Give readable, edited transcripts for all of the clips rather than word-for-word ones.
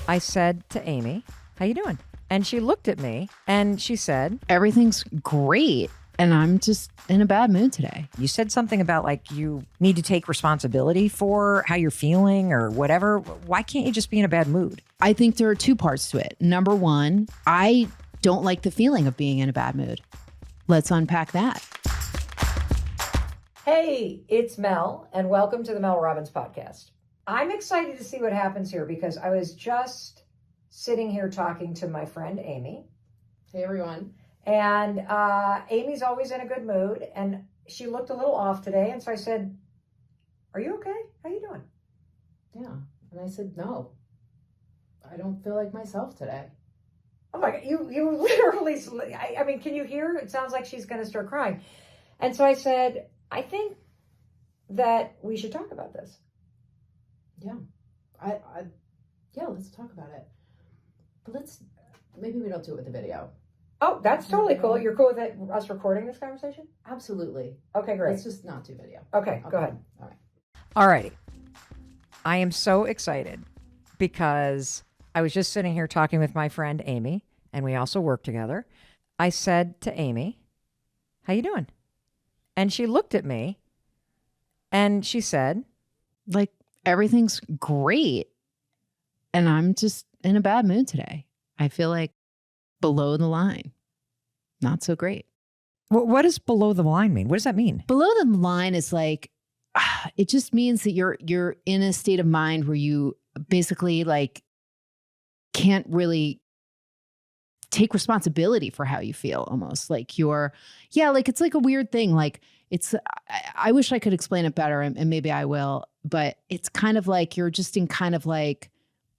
I said to Amy, how you doing? And she looked at me and she said, everything's great. And I'm just in a bad mood today. you said something about like you need to take responsibility for how you're feeling or whatever. Why can't you just be in a bad mood? I think there are two parts to it. Number one, I don't like the feeling of being in a bad mood. Let's unpack that. Hey, it's Mel, and welcome to the Mel Robbins podcast. I'm excited to see what happens here because I was just sitting here talking to my friend Amy. Hey, everyone. And Amy's always in a good mood, and she looked a little off today. And so I said, are you okay? How you doing? Yeah. And I said, no, I don't feel like myself today. Oh my God, you literally, I mean, can you hear? It sounds like she's going to start crying. And so I said, I think that we should talk about this. Yeah. Yeah, let's talk about it. But maybe we don't do it with the video. Oh, that's totally cool. You're cool with us recording this conversation? Absolutely. Okay, great. Let's just not do video. Okay, go ahead. All right. All righty. I am so excited because I was just sitting here talking with my friend Amy, and we also work together. I said to Amy, how you doing? And she looked at me and she said, Like, everything's great. And I'm just in a bad mood today. I feel like below the line. Not so great. what does below the line mean? What does that mean? Below the line is like, it just means that you're in a state of mind where you basically like can't really take responsibility for how you feel almost. Like like it's like a weird thing. Like I wish I could explain it better and maybe I will, but it's kind of like you're just in kind of like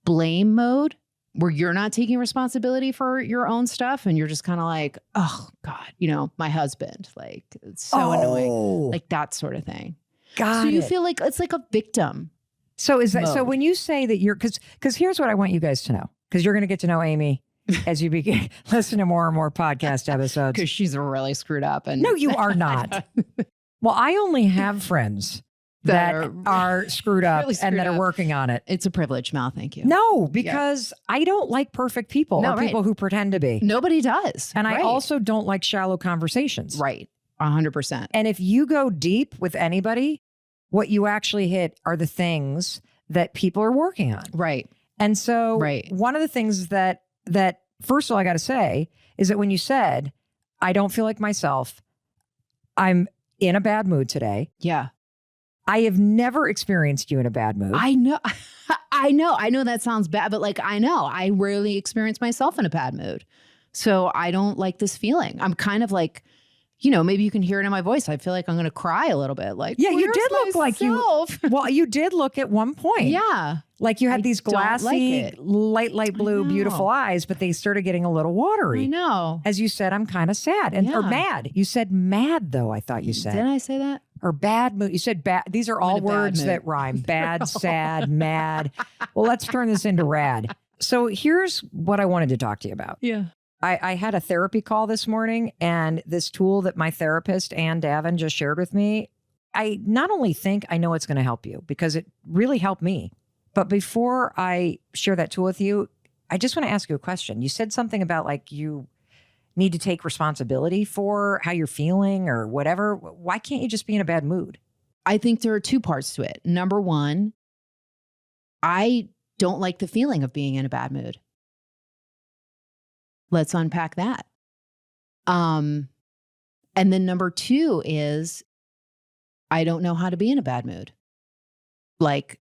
blame mode where you're not taking responsibility for your own stuff and you're just kind of like, oh God, my husband, like it's so annoying, like that sort of thing. So you feel like it's like a victim. So is that mode. so when you say that you're because here's what I want you guys to know, because you're going to get to know Amy as you begin listen to more and more podcast episodes. Because she's really screwed up. And no, you are not. Well, I only have friends that are screwed up really and that are working on it. It's a privilege, Mel. Thank you. No, because I don't like perfect people or people who pretend to be. Nobody does. And I also don't like shallow conversations. Right. 100%. And if you go deep with anybody, what you actually hit are the things that people are working on. Right. And so one of the things that first of all, I got to say is that when you said, I don't feel like myself, I'm in a bad mood today. Yeah. I have never experienced you in a bad mood. I know. I know that sounds bad, but like, I rarely experience myself in a bad mood. So I don't like this feeling. I'm kind of like, maybe you can hear it in my voice. I feel like I'm going to cry a little bit. Like, yeah, you did look like you. Well, you did look at one point. Yeah. Like you had these glassy, light blue, beautiful eyes, but they started getting a little watery. I know. As you said, I'm kind of sad or mad. You said mad, though, I thought you said. Did I say that? Or bad mood. You said bad. These are all words that rhyme. Bad, sad, mad. Well, let's turn this into rad. So here's what I wanted to talk to you about. Yeah. I had a therapy call this morning, and this tool that my therapist, Anne Devin, just shared with me, I not only think I know it's going to help you because it really helped me, but before I share that tool with you, I just want to ask you a question. You said something about like you need to take responsibility for how you're feeling or whatever. Why can't you just be in a bad mood? I think there are two parts to it. Number one, I don't like the feeling of being in a bad mood. Let's unpack that. And then number two is I don't know how to be in a bad mood. Like,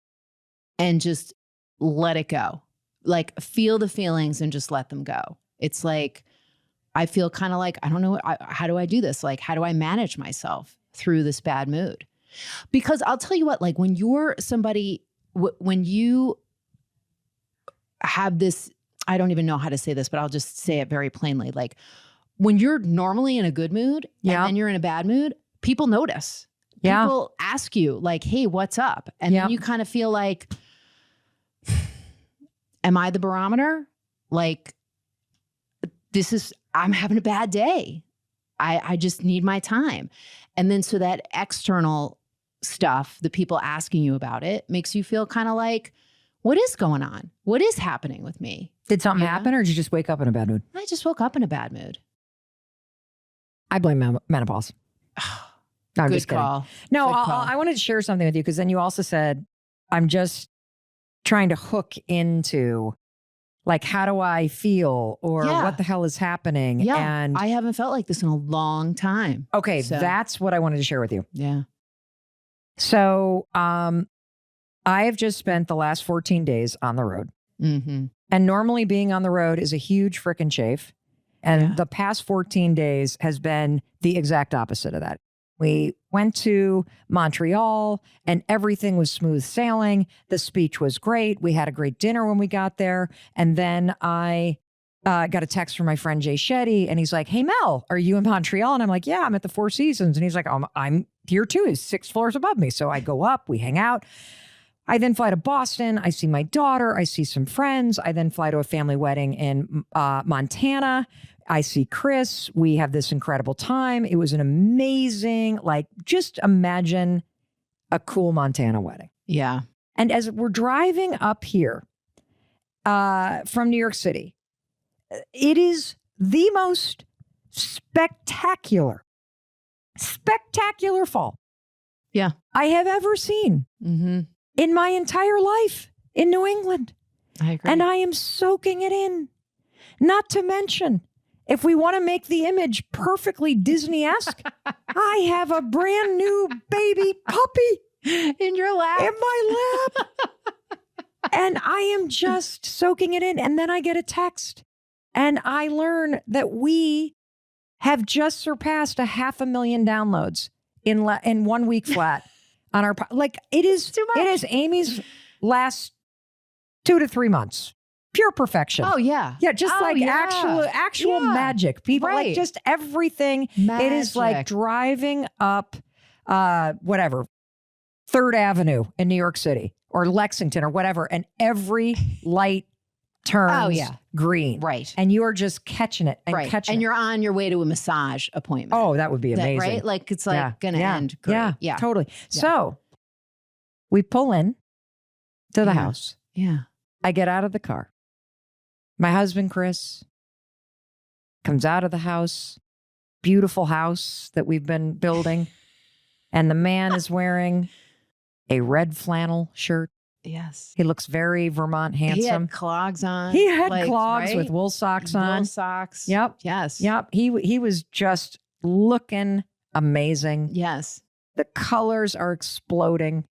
and just let it go. Like, feel the feelings and just let them go. It's like, I feel kind of like, I don't know, how do I do this? Like, how do I manage myself through this bad mood? Because I'll tell you what, like when you're somebody, when you have this, I don't even know how to say this, but I'll just say it very plainly. Like when you're normally in a good mood and then you're in a bad mood, people notice. Yeah. People ask you like, hey, what's up? And then you kind of feel like, am I the barometer? Like, I'm having a bad day. I just need my time. And then so that external stuff, the people asking you about it, makes you feel kind of like, what is going on? What is happening with me? Did something Yeah. happen or did you just wake up in a bad mood? I just woke up in a bad mood. I blame menopause. No, I'm Good just kidding. call. No, Good call. I wanted to share something with you because then you also said, I'm just trying to hook into like, how do I feel or Yeah. what the hell is happening? Yeah. And I haven't felt like this in a long time. okay, So- that's what I wanted to share with you. Yeah. So I have just spent the last 14 days on the road. Mm-hmm. And normally being on the road is a huge frickin' chafe. And Yeah. the past 14 days has been the exact opposite of that. We went to Montreal and everything was smooth sailing. The speech was great. We had a great dinner when we got there. And then I got a text from my friend Jay Shetty and he's like, hey, Mel, are you in Montreal? And I'm like, yeah, I'm at the Four Seasons. And he's like, I'm here too. He's 6 floors above me. So I go up, we hang out. I then fly to Boston. I see my daughter. I see some friends. I then fly to a family wedding in Montana. I see Chris. We have this incredible time. It was an amazing, like, just imagine a cool Montana wedding. Yeah. And as we're driving up here from New York City, it is the most spectacular fall. Yeah. I have ever seen Mm-hmm. in my entire life in New England. I agree. And I am soaking it in. Not to mention, if we want to make the image perfectly Disney-esque, I have a brand new baby puppy in your lap. in my lap. And I am just soaking it in. And then I get a text and I learn that we have just surpassed 500,000 downloads in 1 week flat on our, like it is, Too much. it is Amy's last 2 to 3 months. Pure perfection. Oh, yeah. Yeah, just Oh, like yeah. actual Yeah. magic. People like Right. just everything. It is like Magic. driving up whatever, 3rd Avenue in New York City or Lexington or whatever, and every light turns yeah. green. Right. And you are just catching it and right. catching And it. you're on your way to a massage appointment. Oh, that would be That- amazing. right? Like it's like Yeah. going to Yeah. end great. Yeah, Yeah. totally. Yeah. So we pull in to the Yeah. house. Yeah. I get out of the car. My husband, Chris, comes out of the house, beautiful house that we've been building. And the man is wearing a red flannel shirt. Yes. He looks very Vermont He handsome. had clogs on. He had like, clogs right? with wool socks on. Wool socks. Yep. Yes. Yep. He was just looking amazing. Yes. The colors are exploding.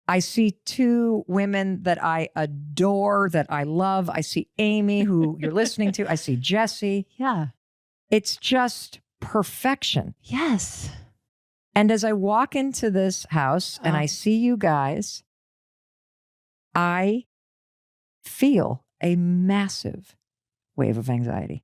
I see 2 women that I adore, that I love. I see Amy, who you're listening to. I see Jesse. Yeah. It's just perfection. Yes. And as I walk into this house and I see you guys, I feel a massive wave of anxiety.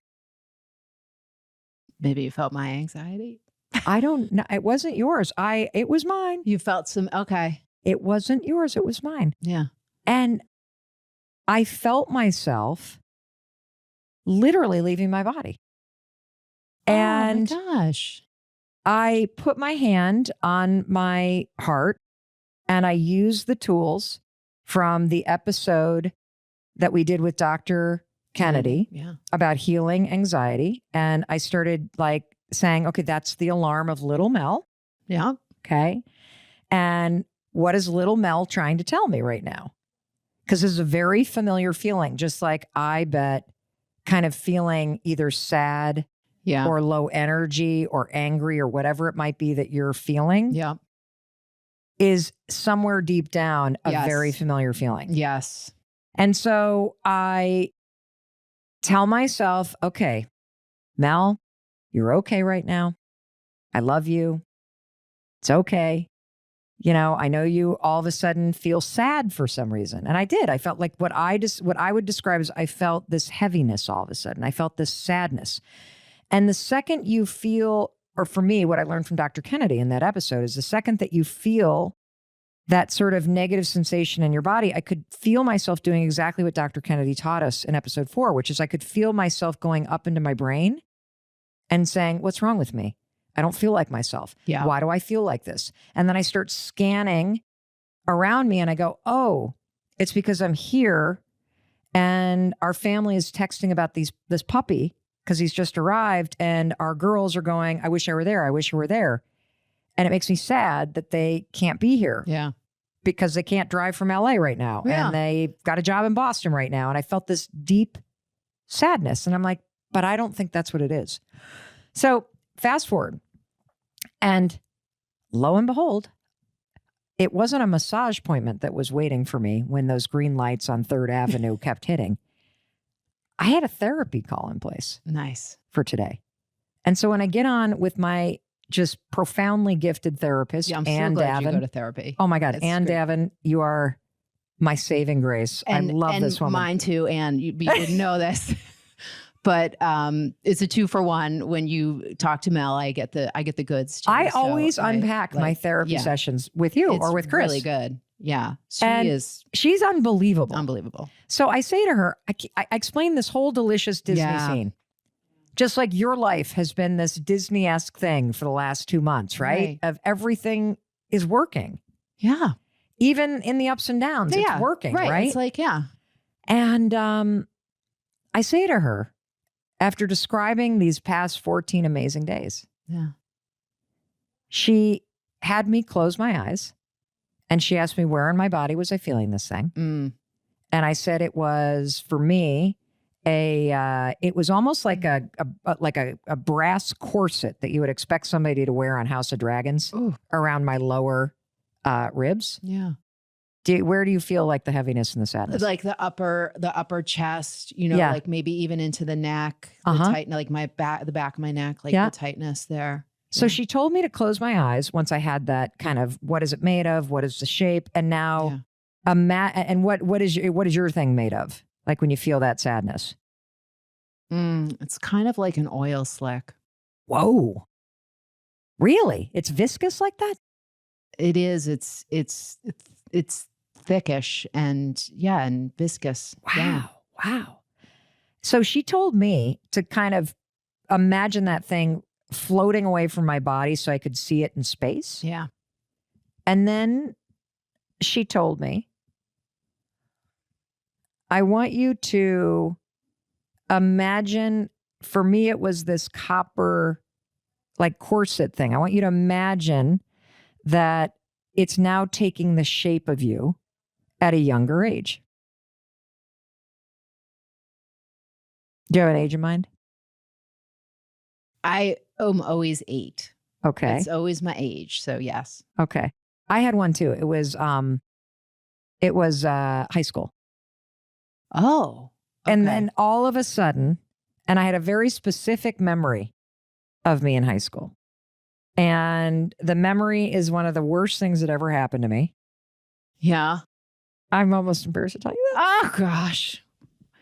Maybe you felt my anxiety. I don't know. It wasn't yours. It was mine. You felt some, okay. It wasn't yours. It was mine. Yeah. And I felt myself literally leaving my body. And oh my gosh. I put my hand on my heart and I used the tools from the episode that we did with Dr. Kennedy Yeah. about healing anxiety. And I started like saying, okay, that's the alarm of little Mel. Yeah. Okay. And what is little Mel trying to tell me right now? Because this is a very familiar feeling, just like I bet kind of feeling either sad Yeah. or low energy or angry or whatever it might be that you're feeling Yeah. is somewhere deep down a Yes. very familiar feeling. Yes. And so I tell myself, okay, Mel, you're okay right now. I love you. It's okay. You know, I know you all of a sudden feel sad for some reason. And I did. I felt like what I would describe as I felt this heaviness all of a sudden. I felt this sadness. And the second you feel, or for me, what I learned from Dr. Kennedy in that episode is the second that you feel that sort of negative sensation in your body, I could feel myself doing exactly what Dr. Kennedy taught us in episode 4, which is I could feel myself going up into my brain and saying, what's wrong with me? I don't feel like myself. Yeah. Why do I feel like this? And then I start scanning around me and I go, oh, It's because I'm here and our family is texting about this puppy because he's just arrived, and our girls are going, I wish I were there. I wish I were there. And it makes me sad that they can't be here. Yeah. Because they can't drive from LA right now. Yeah. And they've got a job in Boston right now. And I felt this deep sadness. And I'm like, but I don't think that's what it is. So fast forward. And lo and behold, it wasn't a massage appointment that was waiting for me when those green lights on 3rd Avenue kept hitting. I had a therapy call in place. Nice. For today. And so when I get on with my just profoundly gifted therapist, I'm Anne so glad Devin. you go to therapy. Oh my God, It's Anne great. Devin, you are my saving grace. I love this woman. Mine too, Anne. You didn't know this. But it's a 2-for-1. When you talk to Mel, I get the goods too. I always unpack my therapy sessions with you or with Chris. Really good. Yeah. She's unbelievable. Unbelievable. So I say to her, I explain this whole delicious Disney scene. Just like your life has been this Disney-esque thing for the last 2 months, right? Of everything is working. Yeah. Even in the ups and downs, it's working, right? It's like, yeah. And I say to her, after describing these past 14 amazing days, she had me close my eyes and she asked me where in my body was I feeling this thing. Mm. And I said it was, for me, it was almost like a brass corset that you would expect somebody to wear on House of Dragons around my lower ribs. Yeah. Where do you feel like the heaviness and the sadness? Like the upper chest, like maybe even into the neck, the tight, like the back of my neck, like the tightness there. So she told me to close my eyes once I had that kind of, what is it made of? What is the shape? And now and what is your thing made of? Like when you feel that sadness? It's kind of like an oil slick. Whoa. Really? It's viscous like that? It is. It's thickish and viscous. Wow. Yeah. Wow. So she told me to kind of imagine that thing floating away from my body so I could see it in space. Yeah. And then she told me, I want you to imagine, for me, it was this copper, like corset thing. I want you to imagine that it's now taking the shape of you at a younger age. Do you have an age in mind? I am always 8. Okay. It's always my age. So yes. Okay. I had one too. It was high school. Oh. Okay. And then all of a sudden, and I had a very specific memory of me in high school. And the memory is one of the worst things that ever happened to me. Yeah. I'm almost embarrassed to tell you that. Oh gosh.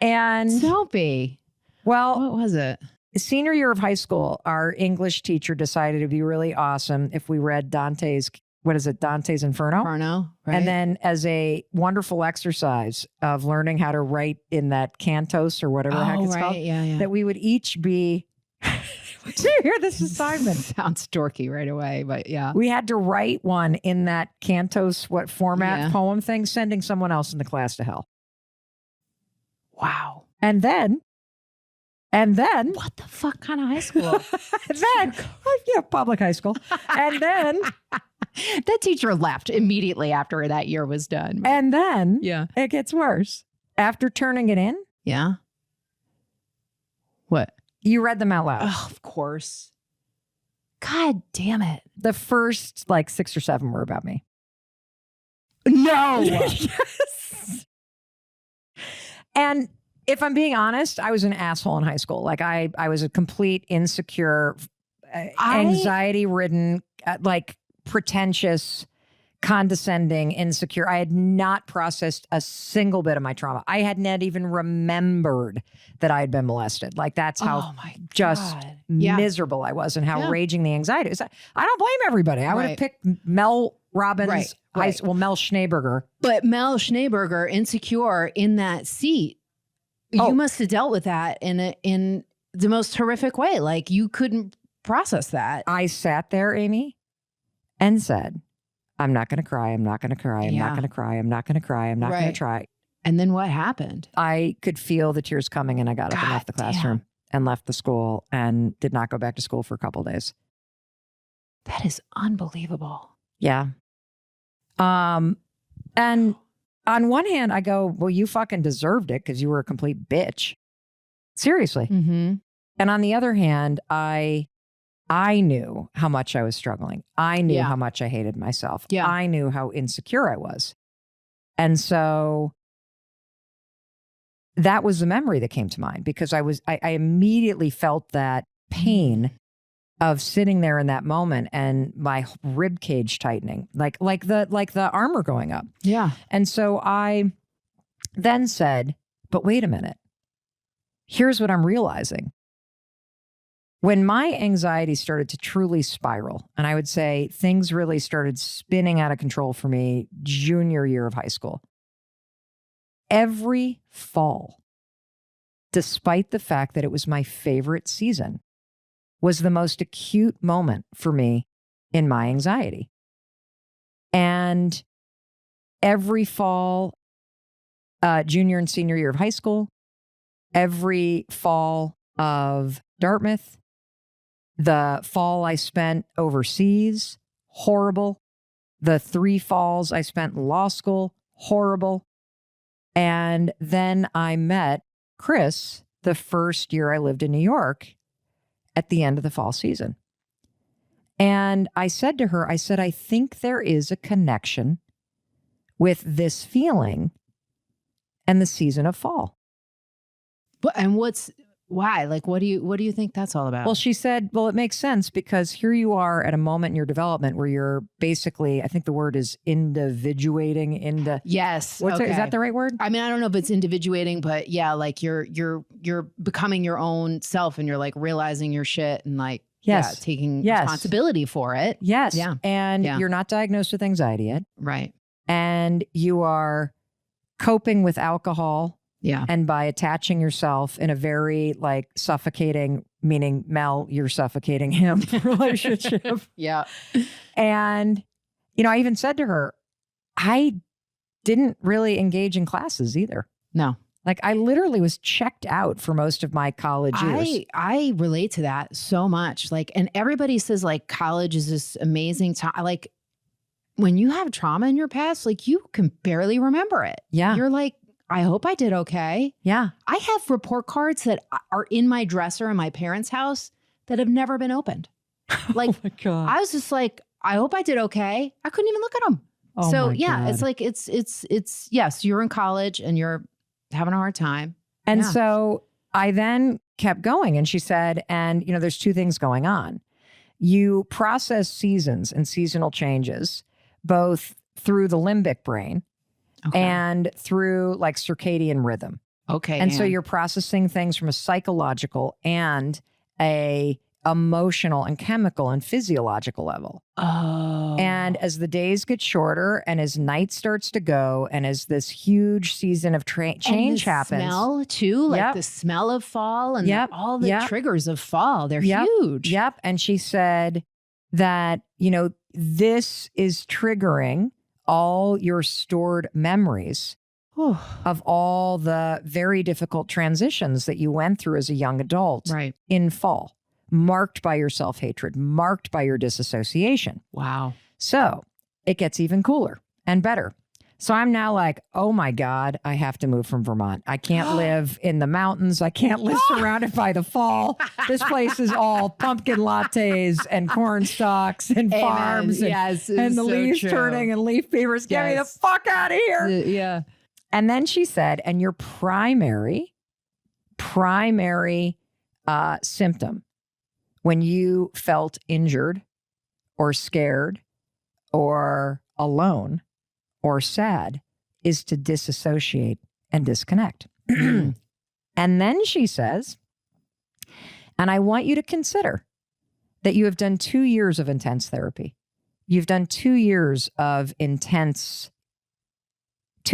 And don't be. Well, what was it? Senior year of high school, our English teacher decided it'd be really awesome if we read Dante's Inferno? Inferno, right? And then as a wonderful exercise of learning how to write in that cantos or whatever the heck it's called, that we would each be, did you hear this assignment? Sounds dorky right away, but yeah. We had to write one in that cantos, format poem thing, sending someone else in the class to hell. Wow. And then what the fuck kind of high school? Public high school. And then that teacher left immediately after that year was done. And then it gets worse. After turning it in. Yeah. What? You read them out loud. Oh, of course. God damn it. The first 6 or 7 were about me. No. Yes. And if I'm being honest, I was an asshole in high school. Like I was a complete insecure, anxiety-ridden, pretentious, condescending, insecure. I had not processed a single bit of my trauma. I had not even remembered that I had been molested. Like that's how miserable I was and how raging the anxiety was. I don't blame everybody. I would have picked Mel Robbins, Mel Schneeberger. But Mel Schneeberger, insecure in that seat. You must have dealt with that in the most horrific way. Like you couldn't process that. I sat there, Amy, and said, I'm not going to cry. I'm not going to cry. I'm not going to cry. I'm not going to cry. I'm not going to try. And then what happened? I could feel the tears coming, and I got up and left the classroom and left the school and did not go back to school for a couple of days. That is unbelievable. Yeah. And on one hand, I go, well, you fucking deserved it because you were a complete bitch. Seriously. Mm-hmm. And on the other hand, I knew how much I was struggling. I knew how much I hated myself. Yeah. I knew how insecure I was. And so that was the memory that came to mind, because I immediately felt that pain of sitting there in that moment and my rib cage tightening, like the armor going up. Yeah. And so I then said, but wait a minute. Here's what I'm realizing. When my anxiety started to truly spiral, and I would say things really started spinning out of control for me junior year of high school, every fall, despite the fact that it was my favorite season, was the most acute moment for me in my anxiety. And every fall, junior and senior year of high school, every fall of Dartmouth, the fall I spent overseas, horrible. The 3 falls I spent in law school, horrible. And then I met Chris the first year I lived in New York at the end of the fall season. And I said to her, I said, I think there is a connection with this feeling and the season of fall. And why? Like, what do you think that's all about? Well, she said, well, it makes sense because here you are at a moment in your development where you're basically, I think the word is individuating. Yes. Is that the right word? I mean, I don't know if it's individuating, but yeah, like you're becoming your own self and you're like realizing your shit and like, taking responsibility for it. Yes. Yeah. And you're not diagnosed with anxiety yet. Right. And you are coping with alcohol. Yeah. And by attaching yourself in a very like suffocating, meaning Mel, you're suffocating him relationship. Yeah. And, I even said to her, I didn't really engage in classes either. No. Like I literally was checked out for most of my college years. I relate to that so much. Like, and everybody says like college is this amazing time. Like when you have trauma in your past, like you can barely remember it. Yeah. You're like, I hope I did okay. Yeah. I have report cards that are in my dresser in my parents' house that have never been opened. Like, oh my God. I was just like, I hope I did okay. I couldn't even look at them. Oh so my God. it's like, it's yes, you're in college and you're having a hard time. And so I then kept going, and she said, and there's 2 things going on. You process seasons and seasonal changes, both through the limbic brain, and through like circadian rhythm. Okay. And so you're processing things from a psychological and a emotional and chemical and physiological level. Oh. And as the days get shorter and as night starts to go and as this huge season of change happens. Smell too, like the smell of fall and all the triggers of fall. They're huge. Yep. And she said that, this is triggering all your stored memories of all the very difficult transitions that you went through as a young adult in fall, marked by your self-hatred, marked by your disassociation. Wow. So it gets even cooler and better. So I'm now like, oh my God, I have to move from Vermont. I can't live in the mountains. I can't live surrounded by the fall. This place is all pumpkin lattes and corn stalks and farms and the leaves turning and leaf beavers. Get me the fuck out of here. Yeah. And then she said, and your primary symptom when you felt injured or scared or alone or sad is to disassociate and disconnect. And then she says, and I want you to consider that you have done 2 years of intense therapy. You've done 2 years of 2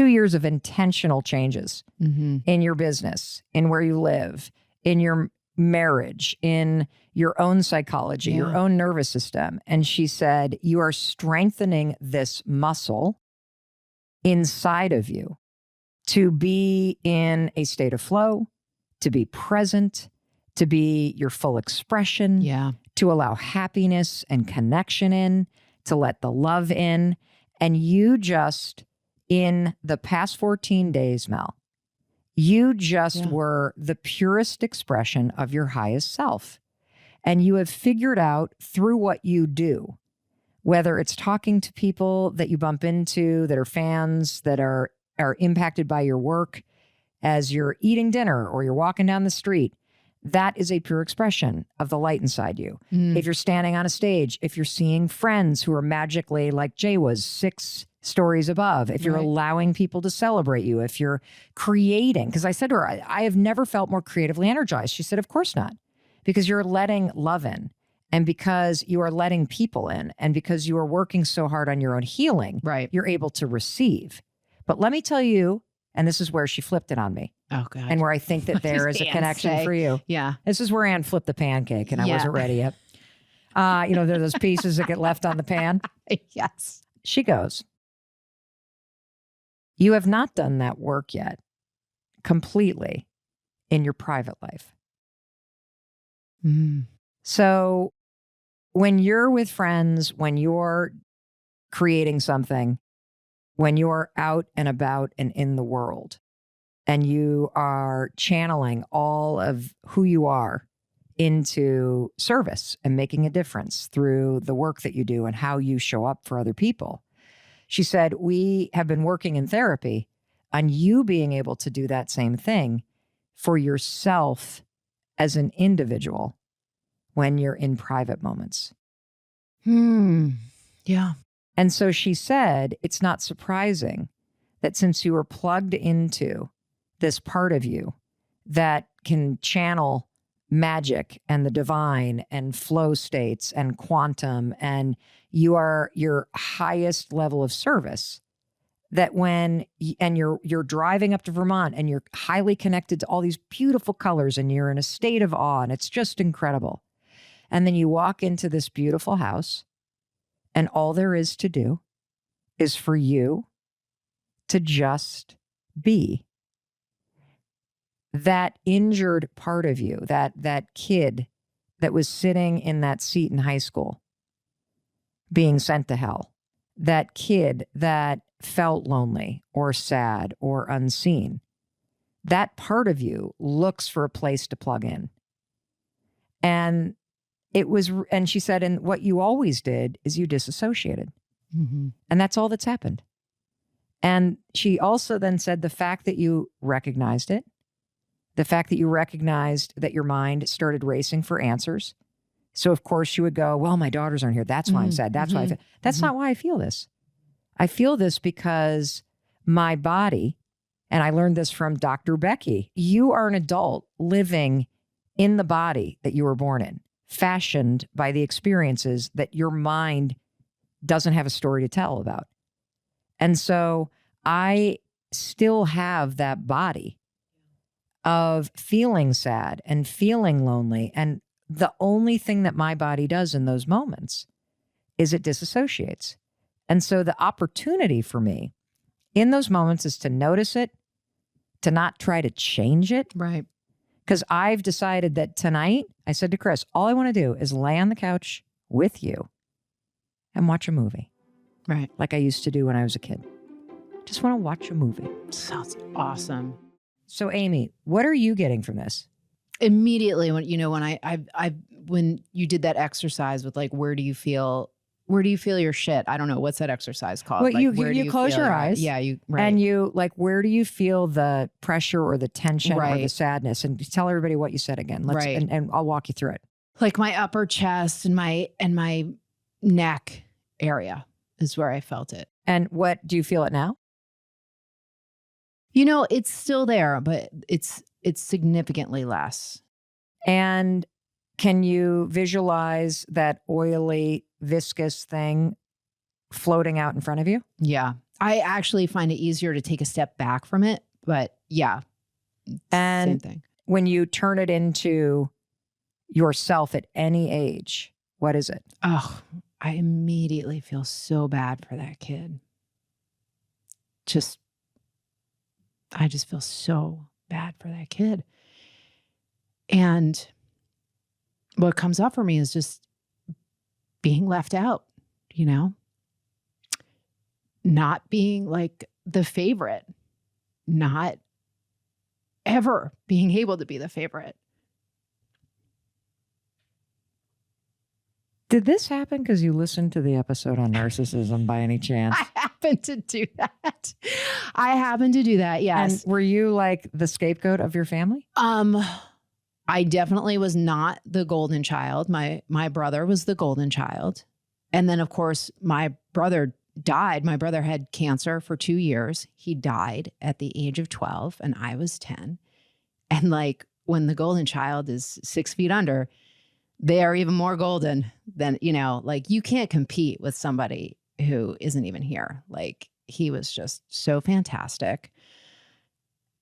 years of intentional changes in your business, in where you live, in your marriage, in your own psychology, Yeah. your own nervous system. And she said, you are strengthening this muscle inside of you to be in a state of flow, to be present, to be your full expression, Yeah. to allow happiness and connection in, to let the love in. And you just, in the past 14 days, Mel, you just were the purest expression of your highest self. And you have figured out through what you do, whether it's talking to people that you bump into that are fans, that are impacted by your work, as you're eating dinner or you're walking down the street, that is a pure expression of the light inside you. If you're standing on a stage, if you're seeing friends who are magically, like Jay was, 6 stories above, if you're allowing people to celebrate you, if you're creating, because I said to her, I have never felt more creatively energized. She said, of course not, because you're letting love in, and because you are letting people in, and because you are working so hard on your own healing, you're able to receive. But let me tell you, and this is where she flipped it on me. Oh, God. And where I think that there is a connection for you. Yeah. This is where Anne flipped the pancake and I wasn't ready yet. There are those pieces that get left on the pan. Yes. She goes, you have not done that work yet completely in your private life. So when you're with friends, when you're creating something, when you're out and about and in the world, and you are channeling all of who you are into service and making a difference through the work that you do and how you show up for other people. She said, we have been working in therapy on you being able to do that same thing for yourself as an individual when you're in private moments. Yeah. And so she said, it's not surprising that since you were plugged into this part of you that can channel magic and the divine and flow states and quantum, and you are your highest level of service, that when you're driving up to Vermont and you're highly connected to all these beautiful colors and you're in a state of awe and it's just incredible. And then you walk into this beautiful house and all there is to do is for you to just be. That injured part of you, that kid that was sitting in that seat in high school, being sent to hell, that kid that felt lonely or sad or unseen, that part of you looks for a place to plug in. And she said, and what you always did is you disassociated. And that's all that's happened. And she also then said the fact that you recognized it, the fact that you recognized that your mind started racing for answers. So of course you would go, well, my daughters aren't here. That's why I'm sad. That's why I feel. That's not why I feel this. I feel this because my body, and I learned this from Dr. Becky, you are an adult living in the body that you were born in, fashioned by the experiences that your mind doesn't have a story to tell about. And so I still have that body of feeling sad and feeling lonely. And the only thing that my body does in those moments is it disassociates. And so the opportunity for me in those moments is to notice it, to not try to change it. Right. Because I've decided that tonight, I said to Chris, all I want to do is lay on the couch with you and watch a movie. Right. Like I used to do when I was a kid. Just want to watch a movie. Sounds awesome. So Amy, what are you getting from this? Immediately when when you did that exercise with like, where do you feel your shit? I don't know. What's that exercise called? Well, like, you close your eyes. Yeah. And you like, where do you feel the pressure or the tension or the sadness? And tell everybody what you said again. And I'll walk you through it. Like my upper chest and my neck area is where I felt it. And what do you feel it now? It's still there, but it's significantly less. And can you visualize that oily, viscous thing floating out in front of you? Yeah. I actually find it easier to take a step back from it, but yeah. And same thing. When you turn it into yourself at any age, what is it? Oh, I immediately feel so bad for that kid. I just feel so bad for that kid. And what comes up for me is just being left out, you know, not being like the favorite, not ever being able to be the favorite. Did this happen because you listened to the episode on narcissism by any chance? I happen to do that. Yes. And were you like the scapegoat of your family? I definitely was not the golden child. My brother was the golden child. And then, of course, my brother died. My brother had cancer for 2 years. He died at the age of 12 and I was 10. And like when the golden child is 6 feet under, they are even more golden than, you know, like you can't compete with somebody who isn't even here. Like he was just so fantastic.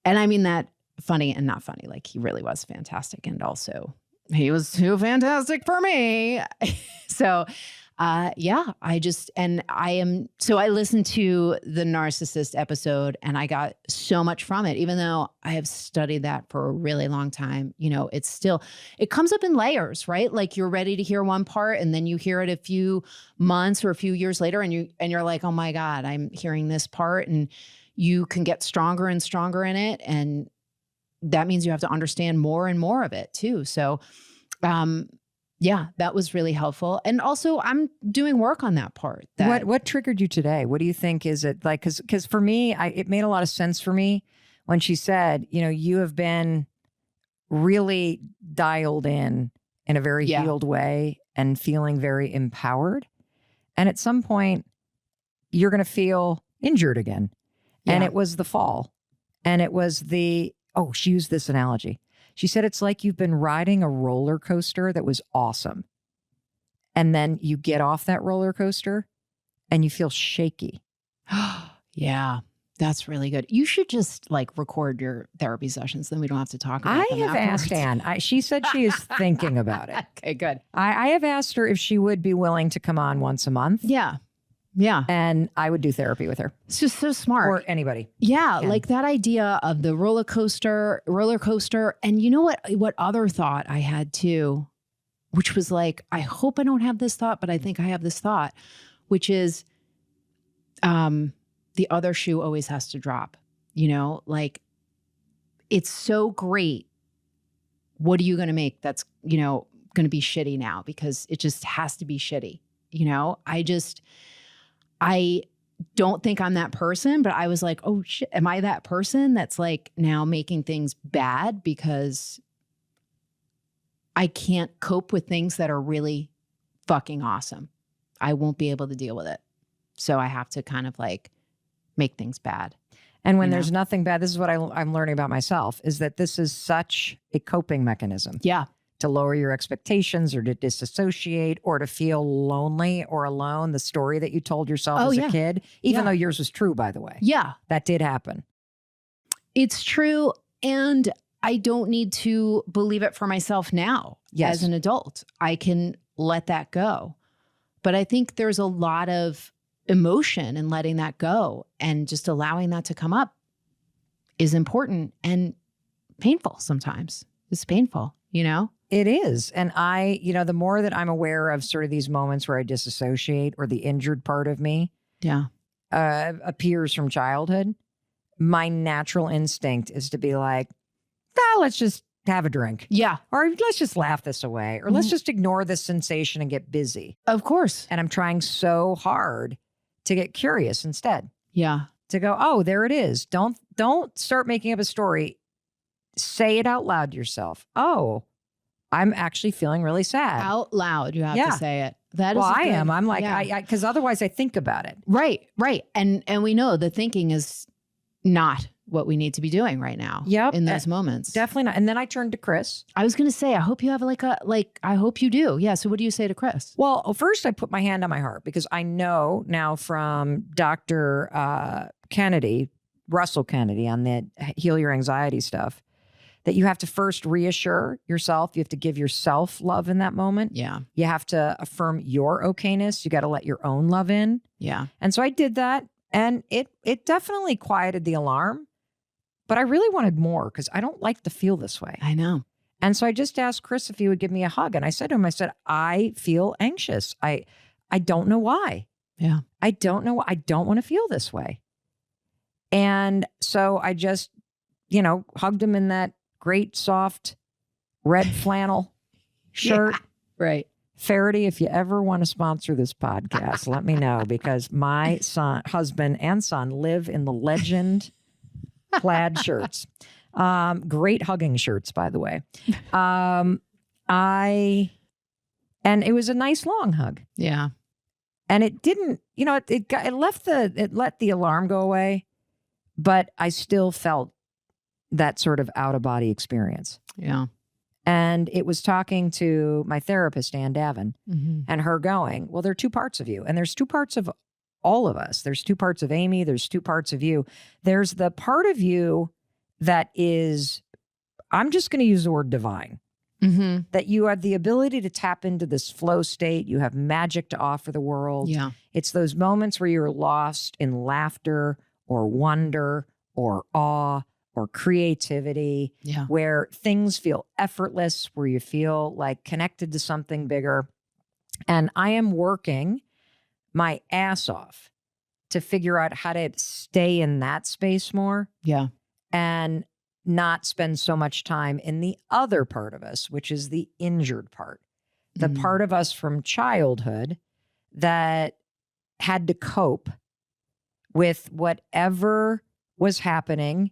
And I mean that funny and not funny. Like he really was fantastic. And also he was too fantastic for me. So yeah, I listened to the narcissist episode and I got so much from it, even though I have studied that for a really long time. You know, it comes up in layers, right? Like you're ready to hear one part and then you hear it a few months or a few years later and you're like, oh my God, I'm hearing this part, and you can get stronger and stronger in it. And that means you have to understand more and more of it too. So, yeah, that was really helpful. And also I'm doing work on that part. What triggered you today? What do you think is it like? Because for me, it made a lot of sense for me when she said, you know, you have been really dialed in a very healed way and feeling very empowered. And at some point you're going to feel injured again. Yeah. And it was the fall. And it was she used this analogy. She said, it's like you've been riding a roller coaster that was awesome. And then you get off that roller coaster and you feel shaky. Yeah, that's really good. You should just like record your therapy sessions. Then we don't have to talk about them have afterwards. asked Anne. She said she is thinking about it. Okay, good. I have asked her if she would be willing to come on once a month. Yeah. Yeah. And I would do therapy with her. It's just so smart. Or anybody. Yeah. Like that idea of the roller coaster. And you know what other thought I had too, which was like, I hope I don't have this thought, but I think I have this thought, which is the other shoe always has to drop. You know, like it's so great. What are you going to make that's, you know, going to be shitty now? Because it just has to be shitty. You know, I don't think I'm that person, but I was like, oh shit, am I that person that's like now making things bad because I can't cope with things that are really fucking awesome? I won't be able to deal with it. So I have to kind of like make things bad. And when there's nothing bad, this is what I'm learning about myself, is that this is such a coping mechanism. Yeah. To lower your expectations or to disassociate or to feel lonely or alone. The story that you told yourself as a kid, even though yours was true, by the way. Yeah. That did happen. It's true. And I don't need to believe it for myself now as an adult. I can let that go. But I think there's a lot of emotion in letting that go, and just allowing that to come up is important and painful sometimes. It's painful, you know? It is. And the more that I'm aware of sort of these moments where I disassociate or the injured part of me appears from childhood, my natural instinct is to be like, let's just have a drink. Yeah. Or let's just laugh this away. Or let's just ignore this sensation and get busy. Of course. And I'm trying so hard to get curious instead. Yeah. To go, oh, there it is. Don't start making up a story. Say it out loud to yourself. Oh, I'm actually feeling really sad. Out loud, you have to say it. That is I am. I'm like, because otherwise I think about it. Right. And we know the thinking is not what we need to be doing right now. Yep. In those moments. Definitely not. And then I turned to Chris. I was going to say, I hope you have I hope you do. Yeah. So what do you say to Chris? Well, first I put my hand on my heart because I know now from Dr. Kennedy, Russell Kennedy, on the Heal Your Anxiety stuff, that you have to first reassure yourself. You have to give yourself love in that moment. Yeah. You have to affirm your okayness. You got to let your own love in. Yeah. And so I did that, and it definitely quieted the alarm, but I really wanted more because I don't like to feel this way. I know. And so I just asked Chris if he would give me a hug. And I said to him, I feel anxious. I don't know why. Yeah. I don't know. I don't want to feel this way. And so I just, hugged him in that great soft red flannel shirt. Yeah. Right. Faraday, if you ever want to sponsor this podcast, let me know, because my husband and son live in the legend plaid shirts. Great hugging shirts, by the way. And it was a nice long hug. Yeah. And it didn't, it let the alarm go away, but I still felt that sort of out of body experience. Yeah. And it was talking to my therapist, Anne Devin, Mm-hmm. and her going, well, there are two parts of you, and there's two parts of all of us. There's two parts of Amy. There's two parts of you. There's the part of you that is, I'm just going to use the word divine, Mm-hmm. that you have the ability to tap into this flow state. You have magic to offer the world. Yeah. It's those moments where you're lost in laughter or wonder or awe or creativity, Yeah. where things feel effortless, where you feel like connected to something bigger. And I am working my ass off to figure out how to stay in that space more Yeah. and not spend so much time in the other part of us, which is the injured part, the Mm. part of us from childhood that had to cope with whatever was happening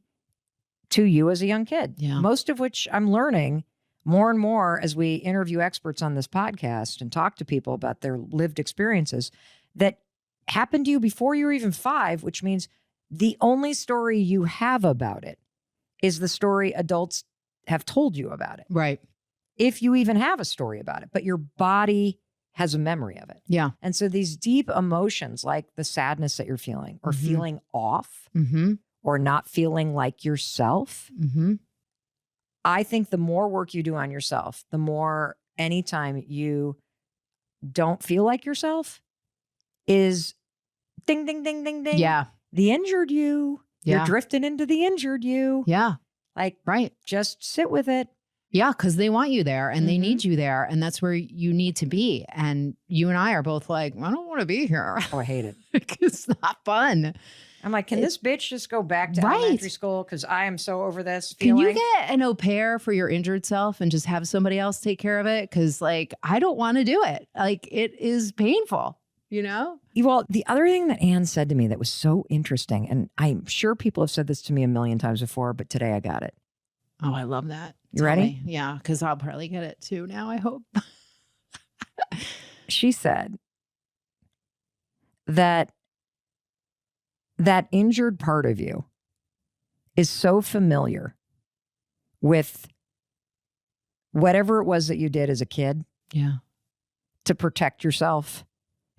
to you as a young kid. Yeah. Most of which I'm learning more and more as we interview experts on this podcast and talk to people about their lived experiences that happened to you before you were even 5, which means the only story you have about it is the story adults have told you about it. Right. If you even have a story about it, but your body has a memory of it. Yeah. And so these deep emotions like the sadness that you're feeling or Mhm. feeling off Mm-hmm. or not feeling like yourself, Mm-hmm. I think the more work you do on yourself, the more anytime you don't feel like yourself is ding, ding, ding, ding, ding. Yeah. The injured you. You're Yeah. drifting into the injured you. Yeah. Like, Right. just sit with it. Yeah. Because they want you there and they Mhm. need you there. And that's where you need to be. And you and I are both like, I don't want to be here. Oh, I hate it. It's not fun. I'm like, can this bitch just go back to Right. elementary school? Because I am so over this Can feeling. you get an au pair for your injured self and just have somebody else take care of it? Because, like, I don't want to do it. Like, it is painful, you know? Well, the other thing that Anne said to me that was so interesting, and I'm sure people have said this to me a million times before, but today I got it. Oh, I love that. You Tell ready? me. Yeah, because I'll probably get it too now, I hope. She said that injured part of you is so familiar with whatever it was that you did as a kid Yeah. to protect yourself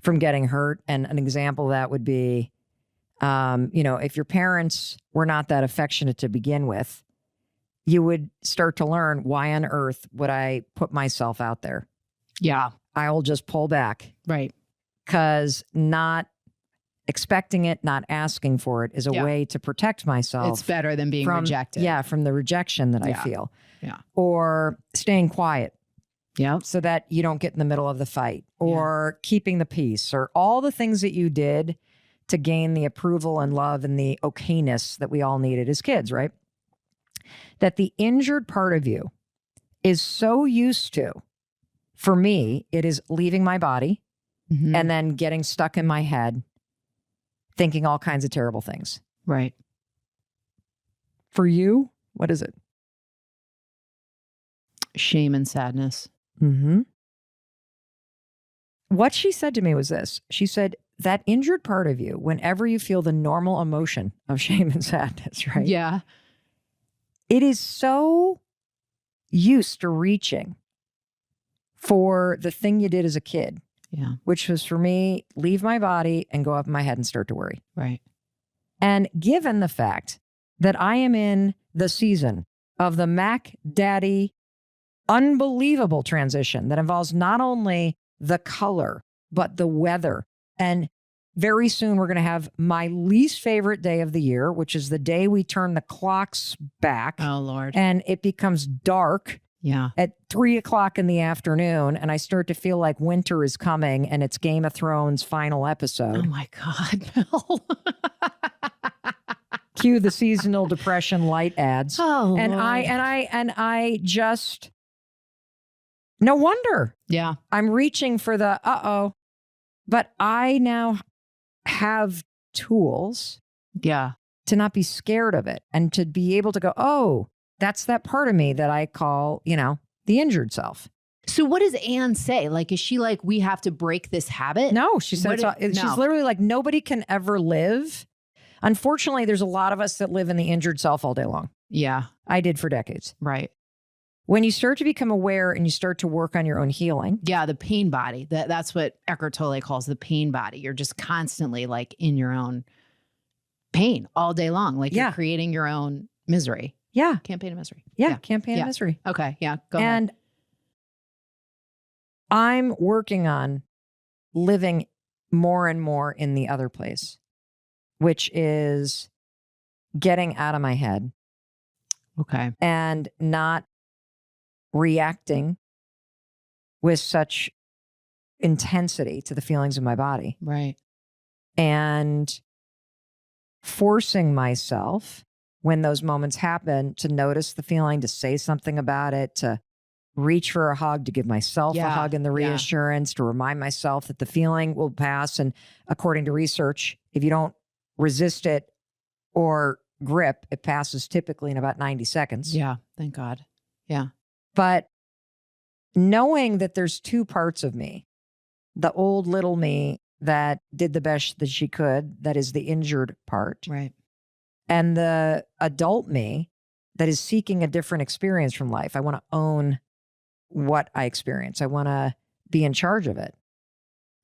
from getting hurt. And an example of that would be, if your parents were not that affectionate to begin with, you would start to learn, why on earth would I put myself out there? Yeah. I'll just pull back, Right. because not expecting it, not asking for it is a Yeah. way to protect myself. It's better than being from, rejected. Yeah, from the rejection that I Yeah. feel. Yeah. Or staying quiet Yep. so that you don't get in the middle of the fight, or keeping the peace, or all the things that you did to gain the approval and love and the okayness that we all needed as kids, right? That the injured part of you is so used to, for me, it is leaving my body Mhm. and then getting stuck in my head, thinking all kinds of terrible things. Right. For you, what is it? Shame and sadness. Mm-hmm. What she said to me was this. She said, that injured part of you, whenever you feel the normal emotion of shame and sadness, right? Yeah. It is so used to reaching for the thing you did as a kid, Yeah. which was for me, leave my body and go up in my head and start to worry. Right. And given the fact that I am in the season of the Mac Daddy unbelievable transition that involves not only the color, but the weather. And very soon we're going to have my least favorite day of the year, which is the day we turn the clocks back. Oh, Lord. And it becomes dark at 3:00 in the afternoon. And I start to feel like winter is coming and it's Game of Thrones final episode. Oh, my God, Mel. Cue the seasonal depression light ads. Oh, and Lord. I just, no wonder. Yeah. I'm reaching for the but I now have tools Yeah. to not be scared of it and to be able to go, oh, that's that part of me that I call, the injured self. So what does Anne say? Like, is she like, we have to break this habit? No, she said, she's literally like, nobody can ever live. Unfortunately, there's a lot of us that live in the injured self all day long. Yeah. I did for decades. Right. When you start to become aware and you start to work on your own healing. Yeah, the pain body. That's what Eckhart Tolle calls the pain body. You're just constantly like in your own pain all day long. Like you're creating your own misery. Yeah. Campaign of misery. Yeah. Campaign of misery. Okay. Yeah. Go ahead. And I'm working on living more and more in the other place, which is getting out of my head. Okay. And not reacting with such intensity to the feelings of my body. Right. And forcing myself when those moments happen to notice the feeling, to say something about it, to reach for a hug, to give myself a hug and the reassurance, to remind myself that the feeling will pass. And according to research, if you don't resist it or grip, it passes typically in about 90 seconds. Yeah. Thank God. Yeah. But knowing that there's two parts of me, the old little me that did the best that she could, that is the injured part. Right. And the adult me that is seeking a different experience from life. I want to own what I experience. I want to be in charge of it.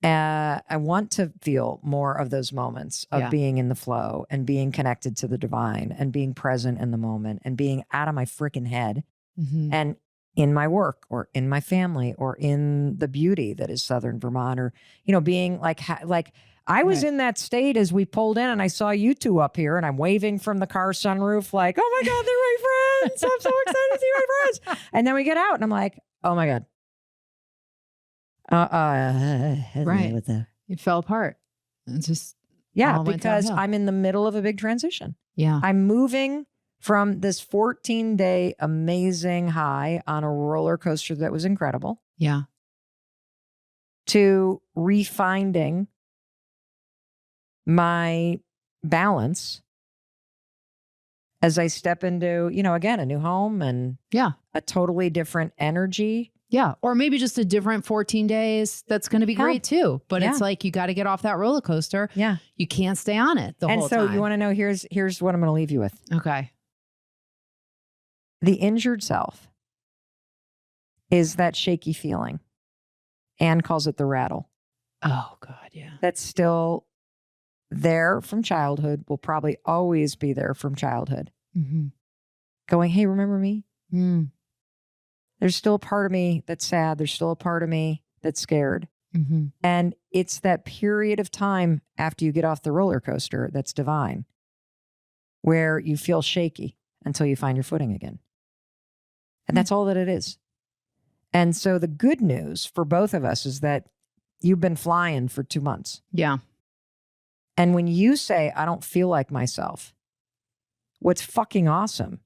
I want to feel more of those moments of being in the flow and being connected to the divine and being present in the moment and being out of my freaking head and in my work or in my family or in the beauty that is Southern Vermont or, being like I was in that state as we pulled in and I saw you two up here and I'm waving from the car sunroof like, oh my God, they're my friends. I'm so excited to see my friends. And then we get out and I'm like, oh my God. Right. It fell apart. It's just because I'm in the middle of a big transition. Yeah. I'm moving from this 14-day amazing high on a roller coaster that was incredible. Yeah. To refinding my balance as I step into, again, a new home and a totally different energy. Yeah. Or maybe just a different 14 days. That's going to be great too. But it's like, you got to get off that roller coaster. Yeah. You can't stay on it the whole time. And so you want to know, here's what I'm going to leave you with. Okay. The injured self is that shaky feeling. Anne calls it the rattle. Oh God. Yeah. That's still there from childhood, will probably always be there from childhood. Going, hey, remember me? There's still a part of me that's sad. There's still a part of me that's scared. And it's that period of time after you get off the roller coaster that's divine, where you feel shaky until you find your footing again. And that's all that it is. And so the good news for both of us is that you've been flying for 2 months. Yeah. And when you say, I don't feel like myself, what's fucking awesome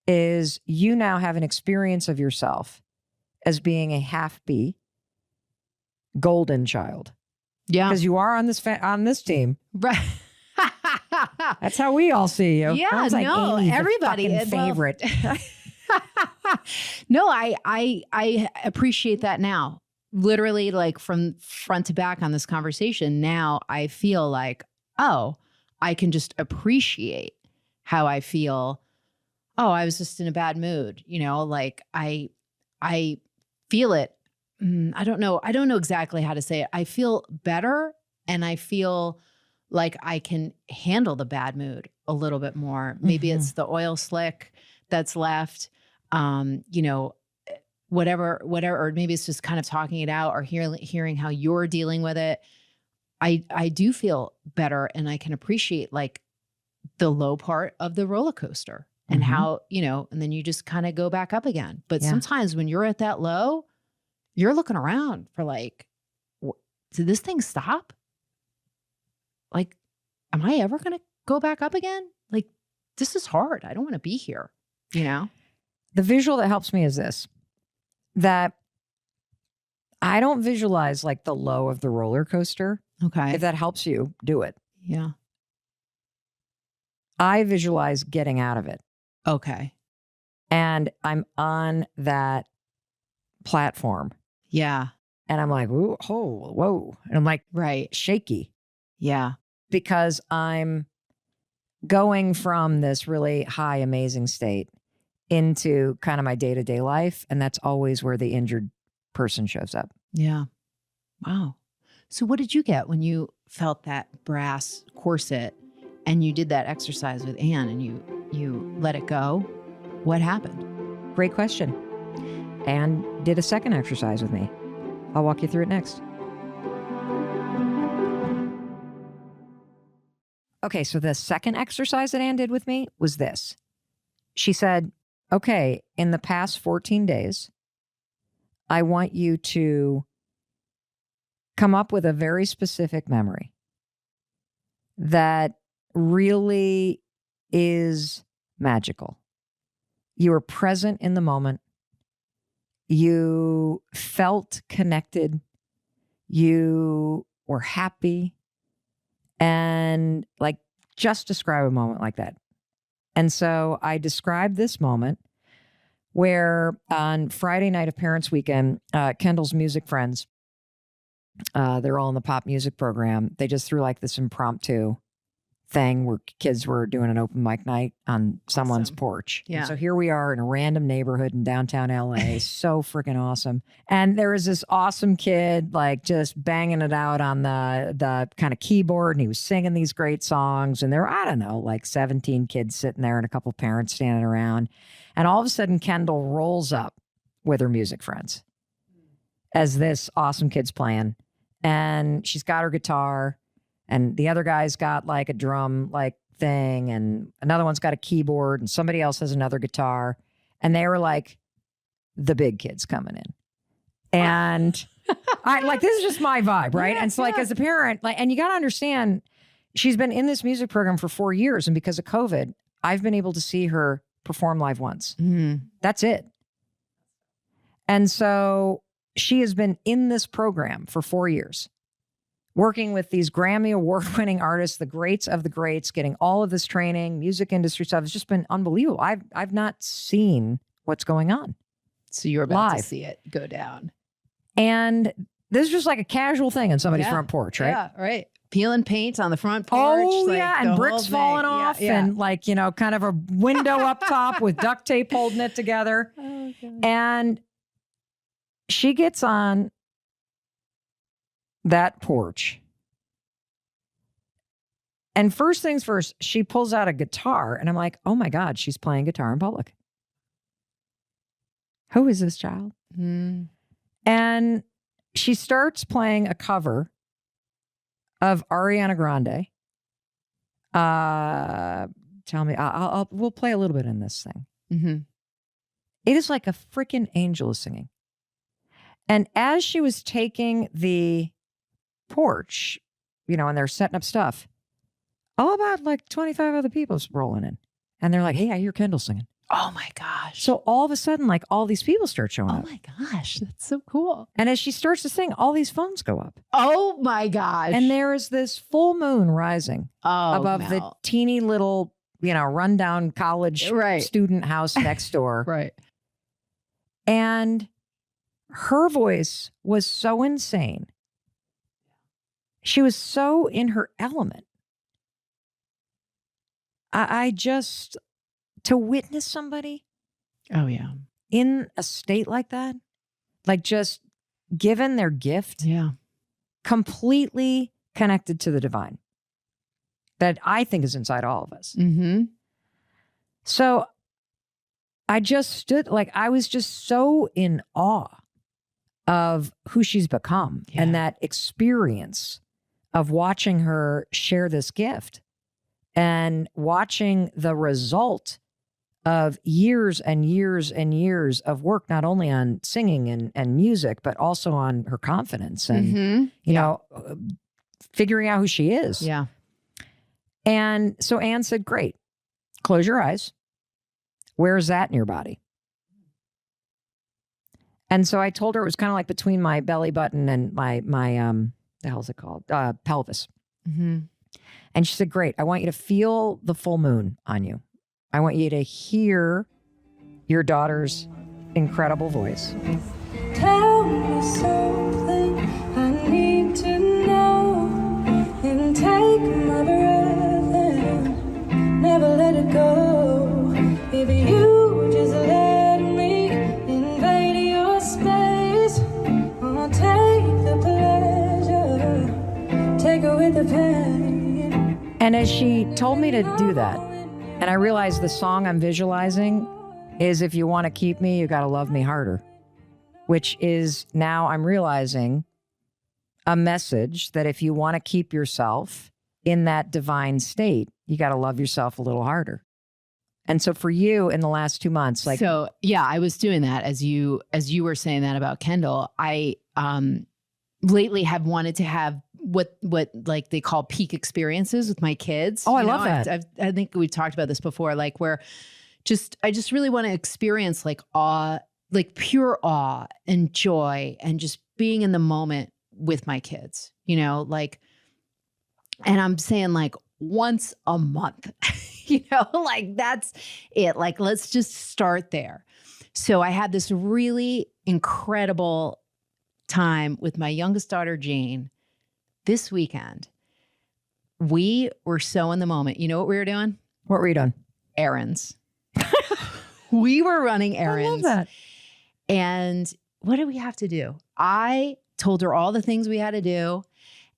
is you now have an experience of yourself as being a half bee, golden child. Yeah. Because you are on this team. Right. That's how we all see you. Yeah, like, no, everybody. Favorite. No, I appreciate that now. Literally, like from front to back on this conversation, now I feel like, oh, I can just appreciate how I feel. Oh, I was just in a bad mood. Like I feel it. I don't know exactly how to say it. I feel better and I feel like I can handle the bad mood a little bit more. Maybe it's the oil slick that's left. You know, whatever, or maybe it's just kind of talking it out or hearing how you're dealing with it. I do feel better, and I can appreciate like the low part of the roller coaster and how, you know, and then you just kind of go back up again. But sometimes when you're at that low, you're looking around for like, did this thing stop? Like, am I ever going to go back up again? Like, this is hard. I don't want to be here, you know? The visual that helps me is this, that I don't visualize like the low of the roller coaster. Okay. If that helps you, do it. Yeah. I visualize getting out of it. Okay. And I'm on that platform. Yeah. And I'm like, ooh, oh, whoa. And I'm like, right. shaky. Yeah. Because I'm going from this really high, amazing state into kind of my day-to-day life. And that's always where the injured person shows up. Yeah. Wow. So what did you get when you felt that brass corset and you did that exercise with Anne and you let it go? What happened? Great question. Anne did a second exercise with me. I'll walk you through it next. Okay, so the second exercise that Anne did with me was this. She said, okay, in the past 14 days, I want you to come up with a very specific memory that really is magical. You were present in the moment. You felt connected. You were happy. And like, just describe a moment like that. And so I described this moment where on Friday night of Parents Weekend, Kendall's music friends, they're all in the pop music program. They just threw like this impromptu thing where kids were doing an open mic night on someone's porch. Yeah. And so here we are in a random neighborhood in downtown LA. So freaking awesome. And there was this awesome kid like just banging it out on the kind of keyboard, and he was singing these great songs. And there were, I don't know, like 17 kids sitting there and a couple parents standing around. And all of a sudden Kendall rolls up with her music friends as this awesome kid's playing. And she's got her guitar. And the other guy's got like a drum like thing, and another one's got a keyboard, and somebody else has another guitar. And they were like the big kids coming in. And I like, this is just my vibe, right? Yeah, and so like as a parent, like, and you got to understand, she's been in this music program for 4 years. And because of COVID, I've been able to see her perform live once. That's it. And so she has been in this program for 4 years, working with these Grammy award-winning artists, the greats of the greats, getting all of this training, music industry stuff. It's just been unbelievable. I've not seen what's going on. So you're about live to see it go down. And this is just like a casual thing on somebody's front porch, right? Yeah, right. Peeling paint on the front porch. Oh, like yeah. the And whole bricks thing. falling off and like, you know, kind of a window up top with duct tape holding it together. Oh, God. And she gets on that porch. And first things first, she pulls out a guitar. And I'm like, oh my God, she's playing guitar in public. Who is this child? And she starts playing a cover of Ariana Grande. Tell me, we'll play a little bit in this thing. It is like a freaking angel is singing. And as she was taking the porch, you know, and they're setting up stuff, all about like 25 other people's rolling in. And they're like, hey, I hear Kendall singing. Oh my gosh. So all of a sudden, like all these people start showing up. Oh my gosh. That's so cool. And as she starts to sing, all these phones go up. Oh my gosh. And there is this full moon rising above Mel. the teeny little, you know, rundown college student house next door. Right. And her voice was so insane. She was so in her element. I just, to witness somebody in a state like that, like just given their gift, completely connected to the divine that I think is inside all of us. So I just stood like I was just so in awe of who she's become and that experience of watching her share this gift and watching the result of years and years and years of work, not only on singing and music, but also on her confidence and, you know, figuring out who she is. Yeah. And so Anne said, great, close your eyes. Where is that in your body? And so I told her it was kind of like between my belly button and my the hell's it called? Pelvis. Mm-hmm. And she said, great, I want you to feel the full moon on you. I want you to hear your daughter's incredible voice. Tell me something I need to know, and take my breath and never let it go. If you just let me invade your space, I'll take the pleasure, take away the pain. And as she told me to do that, and I realized the song I'm visualizing is If You Want to Keep Me, You Got to Love Me Harder, which is now I'm realizing a message that if you want to keep yourself in that divine state, you got to love yourself a little harder. And so for you in the last 2 months, like, so yeah, I was doing that as you were saying that about Kendall. I lately have wanted to have what like they call peak experiences with my kids. Oh, I love that. I think we've talked about this before, like where I just really want to experience like awe, like pure awe and joy and just being in the moment with my kids, you know, like, and I'm saying like once a month, you know, like that's it. Like, let's just start there. So I had this really incredible time with my youngest daughter, Jane, this weekend. We were so in the moment. You know what we were doing? what were you doing? Errands. We were running errands. I love that. And what did we have to do? I told her all the things we had to do,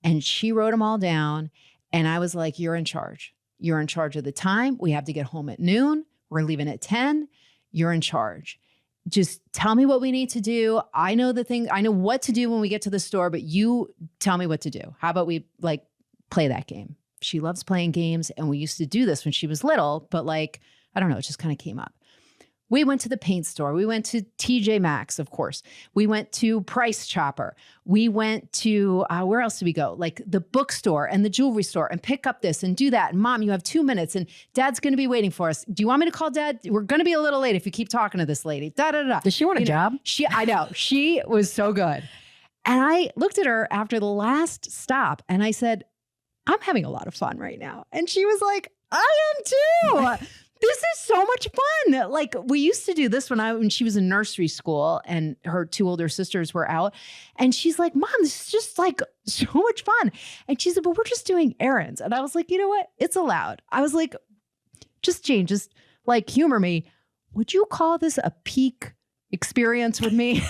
and she wrote them all down. And I was like, you're in charge. You're in charge of the time. We have to get home at noon. We're leaving at 10. You're in charge. Just tell me what we need to do. I know the thing. I know what to do when we get to the store, but you tell me what to do. How about we like play that game? She loves playing games. And we used to do this when she was little, but like, I don't know, it just kind of came up. We went to the paint store. We went to TJ Maxx, of course. We went to Price Chopper. We went to, where else did we go? Like the bookstore and the jewelry store and pick up this and do that. And Mom, you have 2 minutes and Dad's going to be waiting for us. Do you want me to call Dad? We're going to be a little late if you keep talking to this lady. Da, da, da. Does she want a job? I know. She was so good. And I looked at her after the last stop and I said, I'm having a lot of fun right now. And she was like, I am too. This is so much fun. Like we used to do this when she was in nursery school and her 2 older sisters were out. And she's like, Mom, this is just like so much fun. And she said, but we're just doing errands. And I was like, you know what? It's allowed. I was like, Jane, just like humor me. Would you call this a peak experience with me?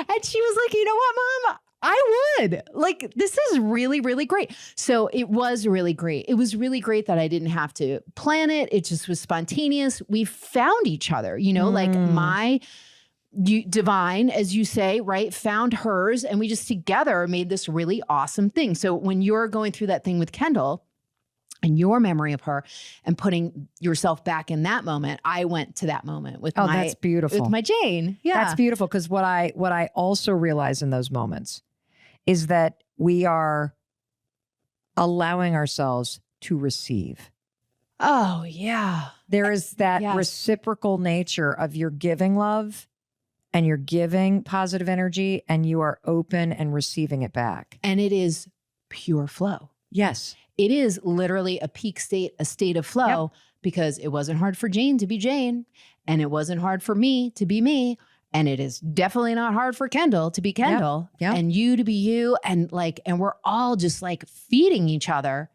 And she was like, you know what, Mom? I would. Like, this is really, really great. So it was really great. It was really great that I didn't have to plan it. It just was spontaneous. We found each other, you know, like my divine, as you say, right, found hers. And we just together made this really awesome thing. So when you're going through that thing with Kendall and your memory of her and putting yourself back in that moment, I went to that moment with that's beautiful. With my Jane. Yeah. That's beautiful. Because what I also realize in those moments is that we are allowing ourselves to receive. Oh, yeah. There is that reciprocal nature of you're giving love and you're giving positive energy and you are open and receiving it back. And it is pure flow. Yes. It is literally a peak state, a state of flow, because it wasn't hard for Jane to be Jane and it wasn't hard for me to be me. And it is definitely not hard for Kendall to be Kendall and you to be you. And like, and we're all just like feeding each other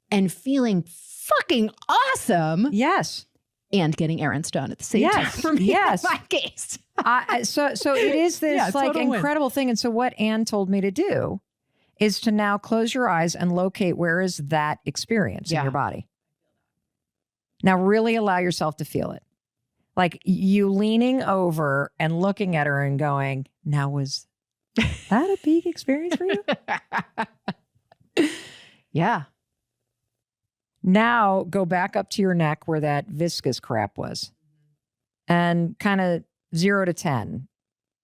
and feeling fucking awesome. Yes. And getting errands done at the same time for me. Yes. In my case. So it is this like incredible thing. And so what Anne told me to do is to now close your eyes and locate where is that experience in your body. Now really allow yourself to feel it. Like you leaning over and looking at her and going, now was that a peak experience for you? Yeah. Now go back up to your neck where that viscous crap was and kind of 0 to 10.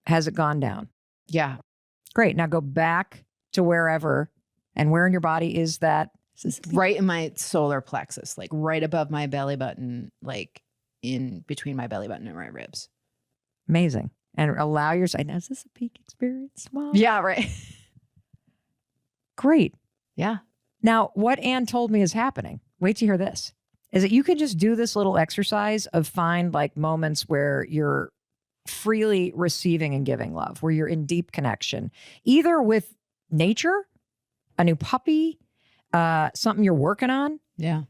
Has it gone down? Yeah. Great. Now go back to wherever, and where in your body is that? Right in my solar plexus, like right above my belly button, like in between my belly button and my ribs. Amazing. And allow yourself, now is this a peak experience, Mom? Yeah, right. Great. Yeah. Now, what Anne told me is happening, wait to hear this, is that you can just do this little exercise of find like moments where you're freely receiving and giving love, where you're in deep connection, either with nature, a new puppy, something you're working on, Yeah.